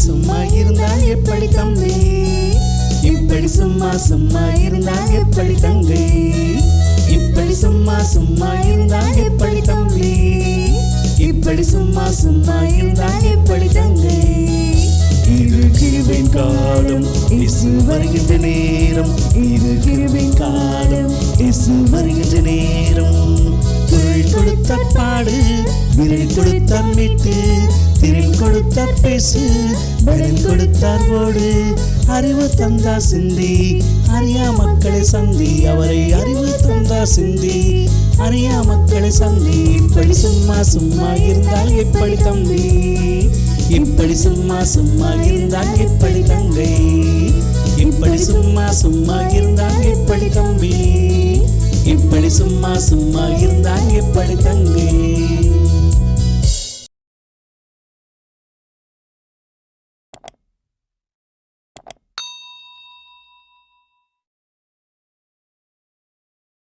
சும்மா இருந்தால் எப்படி தம்பி? இப்படி சும்மா சும்மா இருந்தால் எப்படி தங்கை? இப்படி சும்மா சும்மா இருந்தால் எப்படி தம்பி? இப்படி சும்மா சும்மா இருந்தால் எப்படி தங்கை? இது கிருபையின் காலம், இயேசு வருகின்ற நேரம். இது கிருபையின் காலம், இயேசு வருகின்ற நேரம். குரல் கொடுத்தார் பாடு, விரல் கொடுத்தார் மீட்டு, திரள் கொடுத்தார் பேசு, பதில் கொடுத்தார் ஓடு. அறிவு தந்தா சிந்தி, அறியா மக்களை சந்தி. அவரை அறிவு தந்தா சிந்தி, அறியா மக்களை சந்தி. இப்படி சும்மா சும்மா இருந்தால் எப்படி தம்பி? இப்படி சும்மா சும்மா இருந்தால் எப்படி தங்கை? இப்படி சும்மா சும்மா இருந்தால் எப்படி தம்பி? இப்படி சும்மா சும்மா இருந்தால் எப்படி தங்கை?